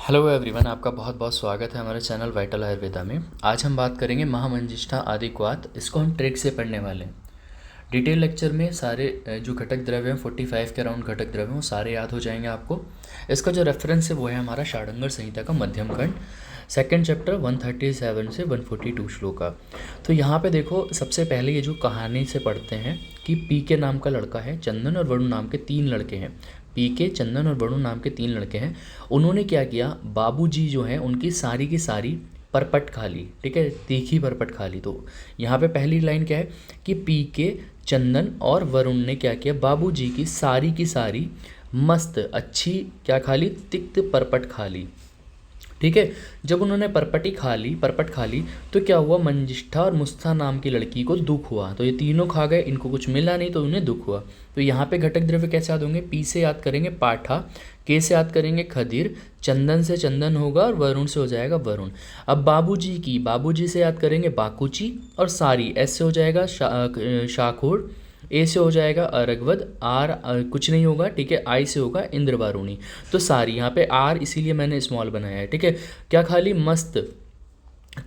Hello everyone, आपका बहुत बहुत स्वागत है हमारे चैनल वाइटल आयुर्वेदा में। आज हम बात करेंगे महामंजिष्ठा आदि क्वाथ। इसको हम ट्रिक से पढ़ने वाले हैं। डिटेल लेक्चर में सारे जो घटक द्रव्य हैं 45 के अराउंड घटक द्रव्य हैं वो सारे याद हो जाएंगे आपको। इसका जो रेफरेंस है वो है हमारा षाडंगर संहिता का मध्यम खंड, सेकेंड चैप्टर 137 से 142 श्लोक का। तो यहाँ पे देखो, सबसे पहले ये जो कहानी से पढ़ते हैं कि पी के नाम का लड़का है, चंदन और वरुण नाम के 3 लड़के हैं। पी के, चंदन और वरुण नाम के 3 लड़के हैं। उन्होंने क्या किया, बाबूजी जो हैं उनकी सारी की सारी परपट खा ली। ठीक है, तीखी परपट खा ली। तो यहाँ पे पहली लाइन क्या है कि पी के, चंदन और वरुण ने क्या किया, बाबूजी की सारी मस्त अच्छी क्या खा ली, तिक्त परपट खा ली। ठीक है, जब उन्होंने परपट खा ली तो क्या हुआ, मंजिष्ठा और मुस्था नाम की लड़की को दुख हुआ। तो ये तीनों खा गए, इनको कुछ मिला नहीं तो उन्हें दुख हुआ। तो यहाँ पे घटक द्रव्य कैसे याद होंगे, पी से याद करेंगे पाठा, के से याद करेंगे खदीर, चंदन से चंदन होगा और वरुण से हो जाएगा वरुण। अब बाबूजी से याद करेंगे बाकुची, और सारी एस से हो जाएगा शाखोर, ए से हो जाएगा अरगवद, कुछ नहीं होगा। ठीक है, आई से होगा इंद्रवारुणी। तो सारी, यहाँ पे आर इसीलिए मैंने स्मॉल बनाया है। ठीक है, क्या खा ली, मस्त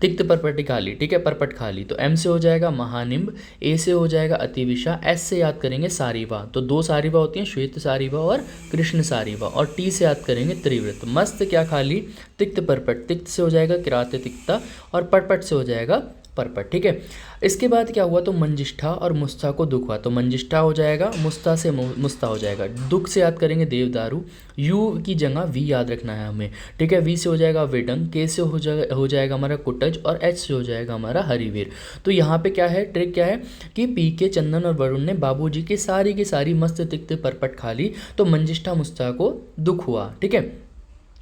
तिक्त परपटी खा ली। ठीक है, परपट खा ली। तो एम से हो जाएगा महानिम्ब, ए से हो जाएगा अतिविशा, एस से याद करेंगे सारीवा। तो 2 सारीवा होती हैं, श्वेत सारीवा और कृष्ण सारीवा। और टी से याद करेंगे त्रिवृत। मस्त क्या खा ली, तिक्त परपट। तिक्त से हो जाएगा किरात तिक्ता और पटपट से हो जाएगा परपट। ठीक है, इसके बाद क्या हुआ, तो मंजिष्ठा और मुस्ता को दुख हुआ। तो मंजिष्ठा हो जाएगा, मुस्ता से मुस्ता हो जाएगा। दुख से याद करेंगे देवदारू, यू की जगह वी याद रखना है हमें। ठीक है, वी से हो जाएगा वेडंग, के से हो जाएगा हमारा कुटज, और एच से हो जाएगा हमारा हरिवीर। तो यहाँ पे क्या है, ट्रिक क्या है कि पी के, चंदन और वरुण ने बाबूजी की सारी मस्त तिक्त परपट खा ली। तो मंजिष्ठा मुस्ता को दुख हुआ। ठीक है,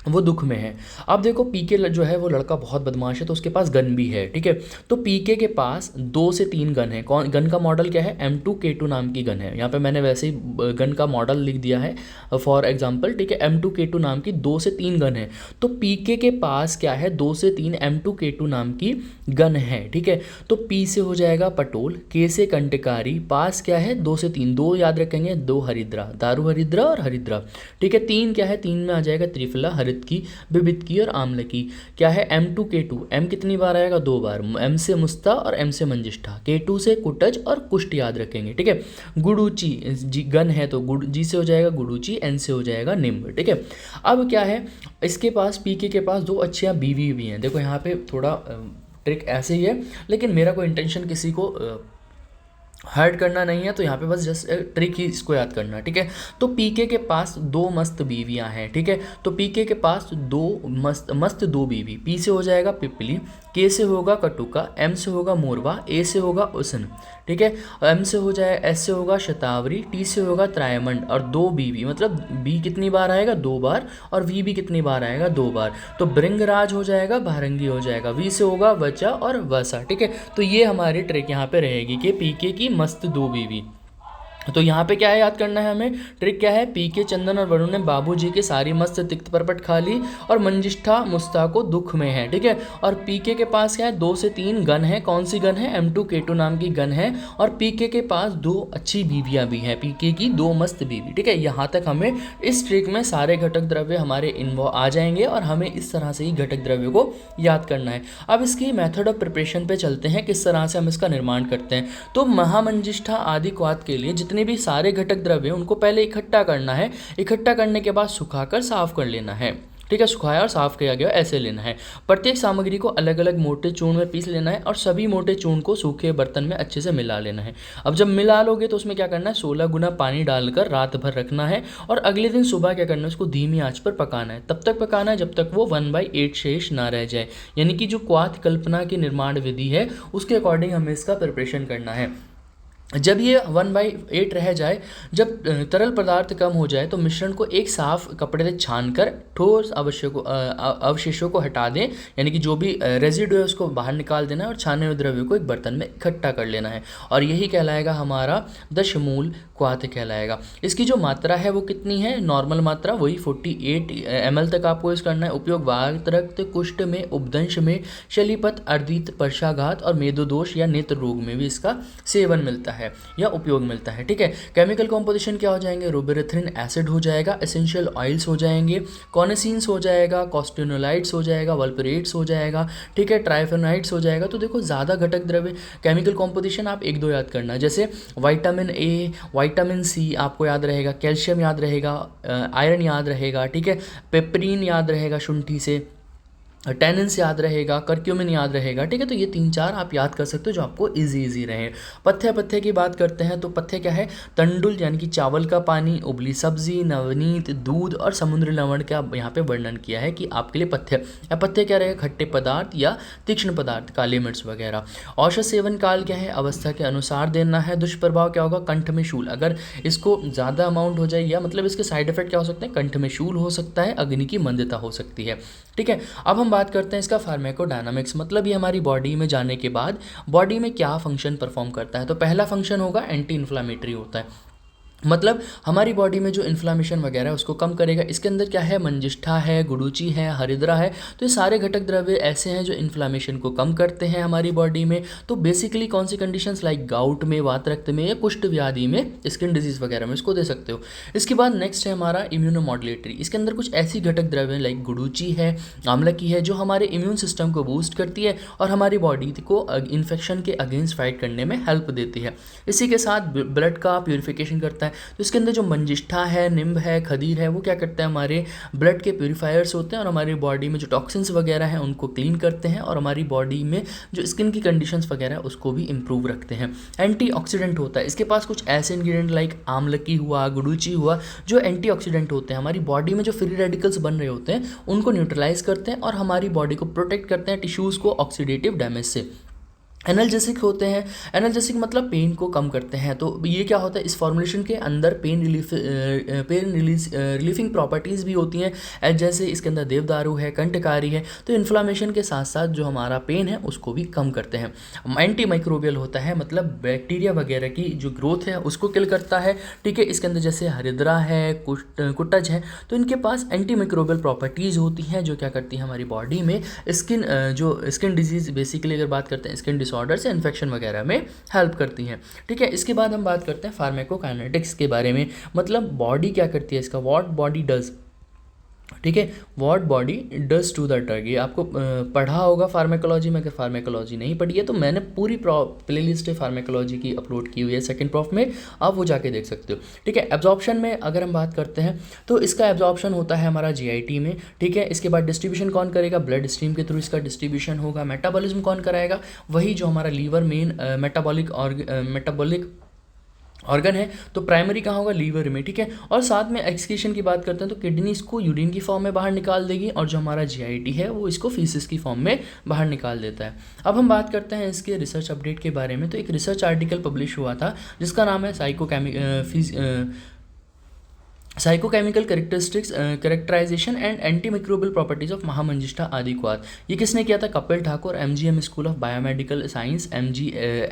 वो दुख में है। अब देखो, पीके जो है वो लड़का बहुत बदमाश है, तो उसके पास गन भी है। ठीक है, तो पीके के पास 2 से 3 गन है। कौन गन का मॉडल क्या है, M2K2 नाम की गन है। यहाँ पे मैंने वैसे ही गन का मॉडल लिख दिया है फॉर एग्जांपल। ठीक है, M2K2 नाम की 2 से 3 गन है। तो पीके के पास क्या है, 2 से 3 M2K2 नाम की गन है। ठीक है, तो पी से हो जाएगा पटोल, के से कंटकारी, पास क्या है 2 से 3, 2 याद रखेंगे, 2 हरिद्रा, दारू हरिद्रा और हरिद्रा। ठीक है, 3 क्या है, 3 में आ जाएगा त्रिफला, की, विविध की और आम्ल की। क्या है, M2K2, M कितनी बार आएगा, 2 बार। M से मुस्ता और M से मंजिष्ठा, K2 से कुटज और कुष्ट याद रखेंगे। ठीक है, गुडूची गन है तो जी से हो जाएगा गुडूची, N से हो जाएगा निम्ब। ठीक है, अब क्या है, इसके पास पीके के पास 2 अच्छियाँ बीवी भी हैं। देखो यहाँ पे थोड़ा ट्रिक ऐसे ही है, लेकिन मेरा कोई इंटेंशन किसी को हर्ट करना नहीं है, तो यहाँ पे बस जस्ट ट्रिक ही इसको याद करना है। ठीक है, तो पीके के पास 2 मस्त बीवियाँ हैं। ठीक है, तो पीके के पास 2 मस्त 2 बीवी। पी से हो जाएगा पिपली, के से होगा कटुका, एम से होगा मोरवा, ए से होगा उसन। ठीक है, एम से हो जाए, एस से होगा शतावरी, टी से होगा त्रायमंड, और 2 बीवी मतलब बी कितनी बार आएगा, 2 बार, और वी भी कितनी बार आएगा, 2 बार। तो भृंगराज हो जाएगा, भारंगी हो जाएगा, वी से होगा वचा और वसा। ठीक है, तो ये हमारी ट्रिक यहाँ पे रहेगी कि पीके की मस्त 2 बीवी। तो यहाँ पे क्या है, याद करना है हमें, ट्रिक क्या है, पीके, चंदन और वरुण ने बाबूजी की सारी मस्त तिक्त परपट खा ली, और मंजिष्ठा मुस्ता को दुख में है। ठीक है, और पीके के पास क्या है, 2 से 3 गन है। कौन सी गन है, M2K2 नाम की गन है, और पीके के पास 2 अच्छी बीवियाँ भी हैं, पीके की 2 मस्त बीवी। ठीक है, यहाँ तक हमें इस ट्रिक में सारे घटक द्रव्य हमारे इन्वॉल्व आ जाएंगे, और हमें इस तरह से ही घटक द्रव्य को याद करना है। अब इसकी मेथड ऑफ प्रिपरेशन पे चलते हैं, किस तरह से हम इसका निर्माण करते हैं। तो महामंजिष्ठा आदि क्वाथ के लिए जितने भी सारे घटक द्रव्य हैं उनको पहले इकट्ठा करना है। इकट्ठा करने के बाद सुखाकर साफ कर लेना है। ठीक है, सुखाया और साफ किया गया ऐसे लेना है। प्रत्येक सामग्री को अलग अलग मोटे चूर्ण में पीस लेना है, और सभी मोटे चूर्ण को सूखे बर्तन में अच्छे से मिला लेना है। अब जब मिला लोगे तो उसमें क्या करना है, 16 गुना पानी डालकर रात भर रखना है, और अगले दिन सुबह क्या करना है, उसको धीमी आंच पर पकाना है। तब तक पकाना है जब तक वो 1/8 शेष ना रह जाए। यानी कि जो क्वाथ कल्पना की निर्माण विधि है उसके अकॉर्डिंग हमें इसका प्रिपरेशन करना है। जब ये 1/8 रह जाए, जब तरल पदार्थ कम हो जाए, तो मिश्रण को एक साफ कपड़े से छानकर ठोस अवशेषों को हटा दें। यानी कि जो भी रेजिडू है उसको बाहर निकाल देना है, और छाने हुए द्रव्य को एक बर्तन में इकट्ठा कर लेना है। और यही कहलाएगा हमारा दशमूल क्वाथ कहलाएगा। इसकी जो मात्रा है वो कितनी है, नॉर्मल मात्रा वही 48 ml तक आपको इस करना है। उपयोग वात, रक्त, कुष्ठ में, उपदंश में, शलीपत, अर्दित, पर्शाघात और मेदोदोष या नेत्र रोग में भी इसका सेवन मिलता है। है या उपयोग मिलता है। ठीक है, केमिकल कॉम्पोजिशन क्या हो जाएंगे, रुबिरेथ्रिन एसिड हो जाएगा, एसेंशियल ऑयल्स हो जाएंगे, कॉनेसिन्स हो जाएगा, कॉस्टिनोलाइट्स हो जाएगा, वल्परेट्स हो जाएगा, ठीक है, ट्राइफेनॉइड्स हो जाएगा। तो देखो ज़्यादा घटक द्रव्य केमिकल कॉम्पोजिशन आप एक दो याद करना, जैसे विटामिन ए, विटामिन सी आपको याद रहेगा, कैल्शियम याद रहेगा, आयरन याद रहेगा, ठीक है, पेपरिन याद रहेगा शुंठी से, टेनिन्स याद रहेगा, करक्यूमिन याद रहेगा। ठीक है, तो ये 3-4 आप याद कर सकते हो जो आपको इजी रहे। पथ्य की बात करते हैं तो पथ्य क्या है, तंडुल यानी कि चावल का पानी, उबली सब्जी, नवनीत, दूध और समुद्री लवण का यहाँ पे वर्णन किया है कि आपके लिए पथ्य या पथ्य क्या रहेगा, खट्टे पदार्थ या तीक्ष्ण पदार्थ, काली मिर्च वगैरह। औषध सेवन काल क्या है, अवस्था के अनुसार देना है। दुष्प्रभाव क्या होगा, कंठ में शूल, अगर इसको ज़्यादा अमाउंट हो जाए या मतलब इसके साइड इफेक्ट क्या हो सकते हैं, कंठ में शूल हो सकता है, अग्नि की मंदता हो सकती है। ठीक है, अब हम बात करते हैं इसका फार्माकोडायनामिक्स, मतलब ये हमारी बॉडी में जाने के बाद बॉडी में क्या फंक्शन परफॉर्म करता है। तो पहला फंक्शन होगा एंटी इन्फ्लामेटरी होता है, मतलब हमारी बॉडी में जो इन्फ्लामेशन वगैरह है उसको कम करेगा। इसके अंदर क्या है, मंजिष्ठा है, गुडुचि है, हरिद्रा है, तो ये सारे घटक द्रव्य ऐसे हैं जो इन्फ्लामेशन को कम करते हैं हमारी बॉडी में। तो बेसिकली कौन सी कंडीशंस, लाइक गाउट में, वात रक्त में या कुष्ठ व्याधि में, स्किन डिजीज वगैरह में इसको दे सकते हो। इसके बाद नेक्स्ट है हमारा इम्यूनोमॉड्यूलेटरी। इसके अंदर कुछ ऐसी घटक द्रव्य लाइक गुडुचि है, आम्लकी है, जो हमारे इम्यून सिस्टम को बूस्ट करती है और हमारी बॉडी को इन्फेक्शन के अगेंस्ट फाइट करने में हेल्प देती है। इसी के साथ ब्लड का प्यूरिफिकेशन करता है। तो इसके अंदर जो मंजिष्ठा है, निम्ब है, खदीर है, वो क्या करते हैं, हमारे ब्लड के प्यूरिफायर्स होते हैं और हमारी बॉडी में जो टॉक्सिन्स वगैरह हैं उनको क्लीन करते हैं और हमारी बॉडी में जो स्किन की कंडीशंस वगैरह है उसको भी इंप्रूव रखते हैं। एंटीऑक्सीडेंट होता है, इसके पास कुछ ऐसे इंग्रेडिएंट लाइक आमलकी हुआ, गुडुचि हुआ, जो एंटीऑक्सीडेंट होते हैं, हमारी बॉडी में जो फ्री रेडिकल्स बन रहे होते हैं उनको न्यूट्रलाइज करते हैं और हमारी बॉडी को प्रोटेक्ट करते हैं टिश्यूज़ को ऑक्सीडेटिव डैमेज से। एनाल्जेसिक होते हैं, एनाल्जेसिक मतलब पेन को कम करते हैं। तो ये क्या होता है, इस फॉर्मुलेशन के अंदर पेन रिलीफिंग प्रॉपर्टीज़ भी होती हैं, जैसे इसके अंदर देवदारू है, कंटकारी है, तो इन्फ्लामेशन के साथ साथ जो हमारा पेन है उसको भी कम करते हैं। एंटी माइक्रोबियल होता है, मतलब बैक्टीरिया वगैरह की जो ग्रोथ है उसको किल करता है। ठीक है, इसके अंदर जैसे हरिद्रा है, कुटज है, तो इनके पास एंटी माइक्रोबियल प्रॉपर्टीज़ होती हैं जो क्या करती है हमारी बॉडी में स्किन डिजीज़, बेसिकली अगर बात करते हैं स्किन डिसऑर्डर्स या इन्फेक्शन वगैरह में हेल्प करती हैं। ठीक है, इसके बाद हम बात करते हैं फार्माकोकाइनेटिक्स के बारे में, मतलब बॉडी क्या करती है इसका, व्हाट बॉडी डज। ठीक है, what body does to the drug, ये आपको पढ़ा होगा फार्माकोलॉजी में। अगर फार्माकोलॉजी नहीं पढ़ी है तो मैंने पूरी प्लेलिस्ट है फार्माकोलॉजी की अपलोड की हुई है सेकंड प्रॉफ में, आप वो जाके देख सकते हो। ठीक है, एब्जॉर्प्शन में अगर हम बात करते हैं तो इसका एब्जॉर्प्शन होता है हमारा जीआईटी में। ठीक है, इसके बाद डिस्ट्रीब्यूशन कौन करेगा, ब्लड स्ट्रीम के थ्रू इसका डिस्ट्रीब्यूशन होगा। मेटाबॉलिज्म कौन कराएगा, वही जो हमारा लीवर मेन मेटाबॉलिक ऑर्गन है, तो प्राइमरी कहाँ होगा, लीवर में। ठीक है, और साथ में एक्सक्रीशन की बात करते हैं तो किडनी इसको यूरिन की फॉर्म में बाहर निकाल देगी और जो हमारा जीआईटी है वो इसको फीसिस की फॉर्म में बाहर निकाल देता है। अब हम बात करते हैं इसके रिसर्च अपडेट के बारे में। तो एक रिसर्च आर्टिकल पब्लिश हुआ था जिसका नाम है psychochemical characterisation and antimicrobial properties of Mahamanjishtha Adikwath. ये किसने किया था, Kapil Thakur, MGM school of biomedical science,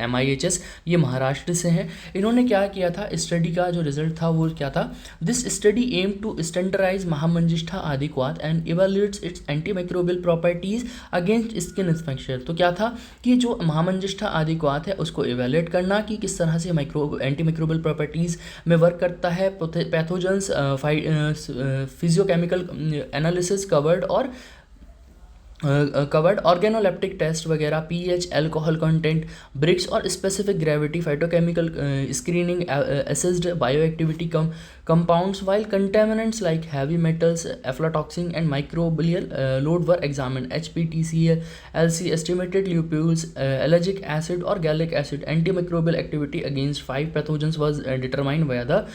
MIHS, ये महाराष्ट्र से हैं। इन्होंने क्या किया था, स्टडी का जो रिजल्ट था वो क्या था, this study aim to standardise Mahamanjishtha Adikwath and evaluates its antimicrobial properties against skin infection. तो क्या था कि जो महामंजिष्ठा आदिक्वात है उसको इवेल्युएट करना कि किस तरह से एंटीमाइक्रोबियल प्रॉपर्टीज में वर्क करता है, pathogens, physicochemical analysis covered organoleptic test वगैरह, पीएच, अल्कोहल कंटेंट, ब्रिक्स और specific gravity, phytochemical screening, assessed bioactivity compounds while contaminants like heavy metals, aflatoxin and microbial load were examined. HPTCL, LC, estimated lupules, allergic acid or gallic acid, antimicrobial activity against 5 pathogens was determined via the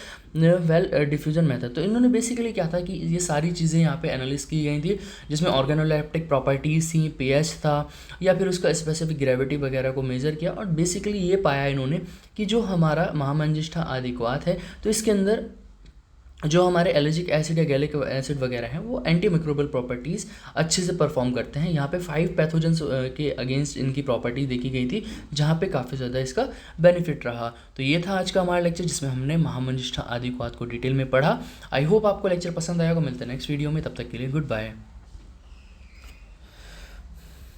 well diffusion method। तो इन्होंने basically क्या था कि ये सारी चीज़ें यहाँ पे एनालिस की गई थी जिसमें ऑर्गेनोलेप्टिक प्रॉपर्टीज थी, पीएच था या फिर उसका स्पेसिफिक ग्रेविटी वगैरह को मेजर किया और बेसिकली ये पाया इन्होंने कि जो हमारा महामंजिष्ठा आदिक्वात है तो इसके अंदर जो हमारे एलर्जिक एसिड या गैलिक एसिड वगैरह हैं वो एंटीमाइक्रोबियल प्रॉपर्टीज़ अच्छे से परफॉर्म करते हैं। यहाँ पे 5 पैथोजेंस के अगेंस्ट इनकी प्रॉपर्टी देखी गई थी जहाँ पे काफ़ी ज़्यादा इसका बेनिफिट रहा। तो ये था आज का हमारा लेक्चर जिसमें हमने महामंजिष्ठा आदिक्वात को डिटेल में पढ़ा। आई होप आपको लेक्चर पसंद आएगा। मिलते हैं नेक्स्ट वीडियो में, तब तक के लिए गुड बाय।